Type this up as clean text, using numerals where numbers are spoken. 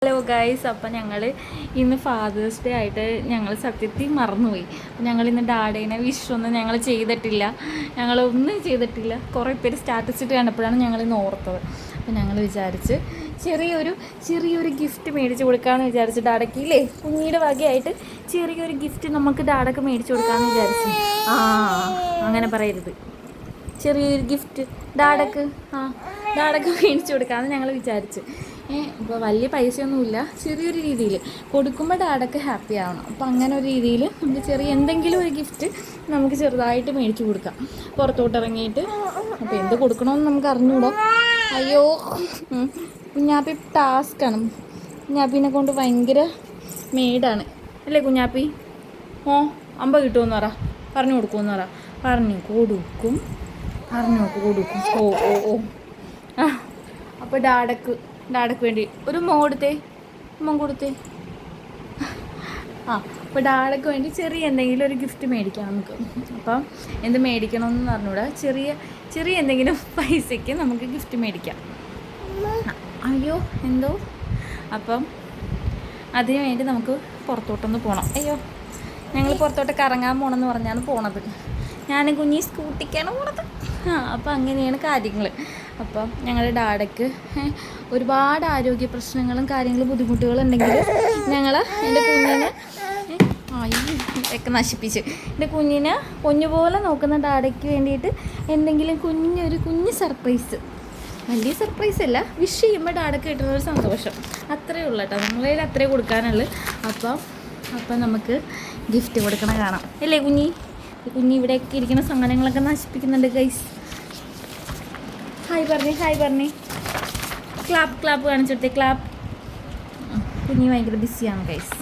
Hello guys, അപ്പം ഞങ്ങൾ ഇന്ന് ഫാദേഴ്സ് ഡേ ആയിട്ട് ഞങ്ങൾ സത്യത്തിൽ മറന്നുപോയി. ഞങ്ങൾ ഇന്ന് ഡാഡേനെ വിഷൊന്നും ഞങ്ങൾ ചെയ്തിട്ടില്ല, ഞങ്ങളൊന്നും ചെയ്തിട്ടില്ല. കുറേ പേര് സ്റ്റാറ്റസ് ഇട്ട് കണ്ടപ്പോഴാണ് ഞങ്ങൾ ഇന്ന് ഓർത്തത്. അപ്പം ഞങ്ങൾ വിചാരിച്ച് ചെറിയൊരു ഗിഫ്റ്റ് മേടിച്ച് കൊടുക്കാമെന്ന് വിചാരിച്ച് ഡാഡയ്ക്ക് ഇല്ലേ, കുഞ്ഞിയുടെ വകയായിട്ട് ചെറിയൊരു ഗിഫ്റ്റ് നമുക്ക് ഡാഡയ്ക്ക് മേടിച്ച് കൊടുക്കാമെന്ന് വിചാരിച്ച്. അങ്ങനെ പറയരുത്. ചെറിയൊരു ഗിഫ്റ്റ് ഡാഡയ്ക്ക് മേടിച്ച് കൊടുക്കാമെന്ന് ഞങ്ങൾ വിചാരിച്ച്. ഇപ്പോൾ വലിയ പൈസയൊന്നുമില്ല, ചെറിയൊരു രീതിയിൽ കൊടുക്കുമ്പോൾ ഡാഡൊക്കെ ഹാപ്പി ആവണം. അപ്പോൾ അങ്ങനെ ഒരു രീതിയിൽ നമുക്ക് ചെറിയ എന്തെങ്കിലും ഒരു ഗിഫ്റ്റ് നമുക്ക് ചെറുതായിട്ട് മേടിച്ച് കൊടുക്കാം പുറത്തോട്ട് ഇറങ്ങിയിട്ട്. അപ്പോൾ എന്ത് കൊടുക്കണമെന്ന് നമുക്ക് അറിഞ്ഞൂടാ. അയ്യോ, കുഞ്ഞാപ്പി ടാസ്ക്കാണ്. കുഞ്ഞാപ്പിനെ കൊണ്ട് ഭയങ്കര മേടാണ് അല്ലേ കുഞ്ഞാപ്പി? അമ്പ കിട്ടുമെന്ന് പറഞ്ഞു കൊടുക്കുമെന്ന് പറഞ്ഞു കൊടുക്കും. അപ്പോൾ ഡാഡക്ക് വേണ്ടി ഒരു മോൻ കൊടുത്തേ. അപ്പോൾ ഡാഡക്ക് വേണ്ടി ചെറിയ എന്തെങ്കിലും ഒരു ഗിഫ്റ്റ് മേടിക്കാം നമുക്ക്. അപ്പം എന്ത് മേടിക്കണമെന്ന് പറഞ്ഞൂടാ, ചെറിയ എന്തെങ്കിലും പൈസയ്ക്ക് നമുക്ക് ഗിഫ്റ്റ് മേടിക്കാം. അയ്യോ എന്തോ. അപ്പം അതിന് വേണ്ടി നമുക്ക് പുറത്തോട്ടൊന്ന് പോകണം. അയ്യോ, ഞങ്ങൾ പുറത്തോട്ട് കറങ്ങാൻ പോകണമെന്ന് പറഞ്ഞാണ് പോണത്. ഞാൻ കുഞ്ഞി സ്കൂട്ടിക്കാണ് പോണത്. അപ്പോൾ അങ്ങനെയാണ് കാര്യങ്ങൾ. അപ്പം ഞങ്ങളുടെ ഡാഡയ്ക്ക് ഒരുപാട് ആരോഗ്യ പ്രശ്നങ്ങളും കാര്യങ്ങളും ബുദ്ധിമുട്ടുകളും ഉണ്ടെങ്കിൽ എൻ്റെ കുഞ്ഞിനെ ഒക്കെ നശിപ്പിച്ച് എൻ്റെ കുഞ്ഞിനെ പൊന്നുപോലെ നോക്കുന്ന ഡാഡയ്ക്ക് വേണ്ടിയിട്ട് എന്തെങ്കിലും കുഞ്ഞ് സർപ്രൈസ്, വലിയ സർപ്രൈസ് അല്ല, വിഷ് ചെയ്യുമ്പോൾ ഡാഡയ്ക്ക് കിട്ടുന്നൊരു സന്തോഷം, അത്രയേ ഉള്ളൂ കേട്ടോ. നമ്മളെ അത്രേ കൊടുക്കാനുള്ളൂ. അപ്പം നമുക്ക് ഗിഫ്റ്റ് കൊടുക്കണം കാണാം അല്ലേ കുഞ്ഞി ഇവിടെയൊക്കെ ഇരിക്കുന്ന സാധനങ്ങളൊക്കെ നശിപ്പിക്കുന്നുണ്ട് ഗൈസ്. ഹായ് പറഞ്ഞേ ക്ലാപ്പ് കാണിച്ചിട്ടേ. കുഞ്ഞി ഭയങ്കര ബിസിയാണ് ഗൈസ്.